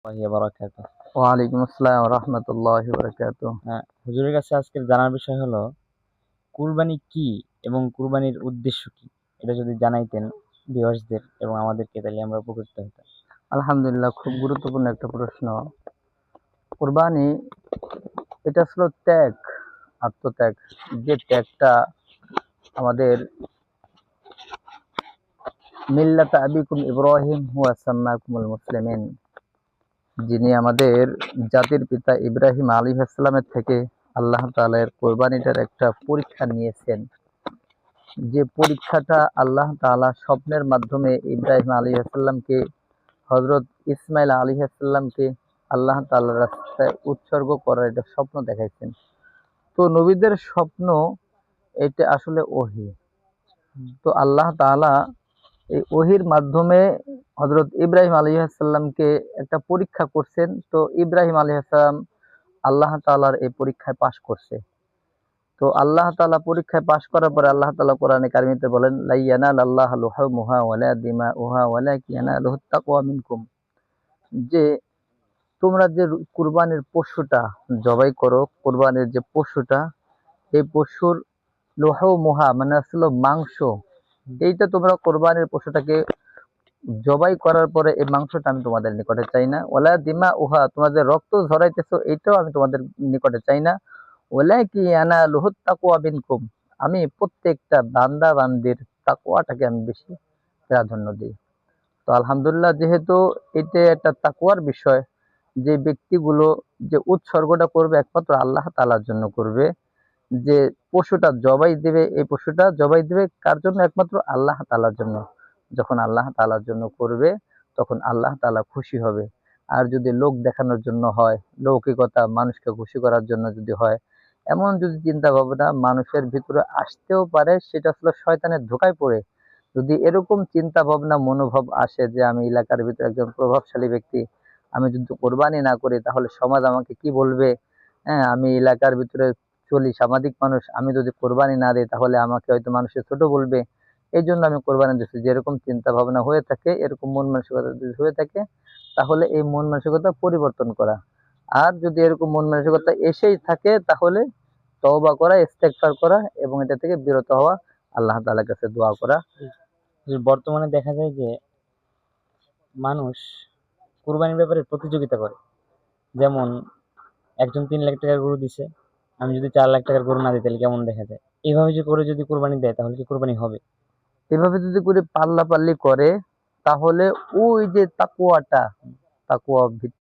বারাকাতুহ। ওয়ালাইকুম আসসালাম রহমতুল্লাহি বারাকাতুহ। হুজুরের কাছে আজকের জানার বিষয় হলো কুরবানি কি এবং কুরবানির উদ্দেশ্য কি? এটা যদি জানাইতেন ভিউয়ার্সদের এবং আমাদেরকে, তাহলে আমরা উপকৃত হতাম। আলহামদুলিল্লাহ, খুব গুরুত্বপূর্ণ একটা প্রশ্ন। কুরবানি এটা আসলে ত্যাগ, আত্মত্যাগ। যে ত্যাগটা আমাদের মিল্লাত আবিকুম ইব্রাহিম হুয়া সাম্মাকুমুল মুসলিমিন, যিনি আমাদের জাতির পিতা ইব্রাহিম আলাইহিস সালামের থেকে আল্লাহ তাআলা কুরবানিটার একটা পরীক্ষা নিয়েছেন। যে পরীক্ষাটা আল্লাহ তাআলা স্বপ্নের মাধ্যমে ইব্রাহিম আলাইহিস সালামকে, হযরত ইসমাইল আলাইহিস সালামকে আল্লাহ তাআলার রাস্তায় উৎসর্গ করার একটা স্বপ্ন দেখাইছেন। তো নবীদের স্বপ্ন এটা আসলে ওহী। তো আল্লাহ তাআলা এই ওহীর মাধ্যমে হযরত ইব্রাহিম আলাইহিস সালামকে একটা পরীক্ষা করছেন। তো ইব্রাহিম আলাইহিস সালাম আল্লাহ তাআলার এই পরীক্ষায় পাশ করছে। তো আল্লাহ তাআলা পরীক্ষায় পাশ করার পরে আল্লাহ তাআলা কোরআনে কারিমে বলেন, লা ইয়ানালাল্লাহু লুহুমুহা ওয়ালা দিমাউহা ওয়ালাকিন ইয়ানালুহুত তাকওয়া মিনকুম, যে তোমরা যে কুরবানির পশুটা জবাই করো, কুরবানির যে পশুটা, এই পশুর লুহুমুহা মানে আসলে মাংস, এইটা তোমরা কোরবানির পশুটাকে জবাই করার পরে এই মাংসটা আমি তোমাদের নিকটে চাই না। ওয়ালা দিমাউহা, তোমাদের রক্ত ঝরাইতেছো, এটাও আমি তোমাদের নিকটে চাই না। ওয়ালাকি ইয়ানালুহুত তাকওয়া মিনকুম, আমি প্রত্যেকটা বান্দা বান্দির তাকওয়াটাকে আমি বেশি প্রাধান্য দিই। তো আলহামদুলিল্লাহ, যেহেতু এটা একটা তাকওয়ার বিষয়, যে ব্যক্তিগুলো যে উৎসর্গটা করবে একমাত্র আল্লাহ তাআলার জন্য করবে, যে পশুটা জবাই দিবে, এই পশুটা জবাই দিবে কার জন্য? একমাত্র আল্লাহ তাআলার জন্য। যখন আল্লাহ তাআলার জন্য করবে, তখন আল্লাহ তাআলা খুশি হবে। আর যদি লোক দেখানোর জন্য হয়, লৌকিকতা, মানুষকে খুশি করার জন্য যদি হয়, এমন যদি চিন্তা ভাবনা মানুষের ভিতরে আসতেও পারে, সেটা আসলে শয়তানের ধোঁকায় পড়ে। যদি এরকম চিন্তা ভাবনা মনোভাব আসে যে আমি এলাকার ভিতরে একজন প্রভাবশালী ব্যক্তি, আমি যদি কোরবানি না করি তাহলে সমাজ আমাকে কি বলবে, হ্যাঁ, আমি এলাকার ভিতরে চলি, সামাজিক মানুষ, আমি যদি কোরবানি না দিই তাহলে আমাকে হয়তো মানুষে ছোট বলবে, এই জন্য আমি কোরবানি দিচ্ছি। যেরকম চিন্তা ভাবনা হয়ে থাকে, এরকম মন মানসিকতা যদি হয়ে থাকে, তাহলে এই মন মানসিকতা পরিবর্তন করা। আর যদি এরকম মন মানসিকতা এসেই থাকে, তাহলে তওবা করা, ইস্তেগফার করা এবং এটা থেকে বিরত হওয়া, আল্লাহ তাআলার কাছে দোয়া করা। বর্তমানে দেখা যায় যে মানুষ কুরবানির ব্যাপারে প্রতিযোগিতা করে। যেমন একজন 3 লাখ টাকার গরু দিছে, আমি যদি 4 লাখ টাকার গরু না দিই তাহলে কেমন দেখা যায়? এইভাবে যে করে যদি কোরবানি দেয় তাহলে কি কোরবানি হবে? এভাবে যদি করে পাল্লাপাল্লি করে, তাহলে ওই যে তাকওয়াটা, তাকওয়া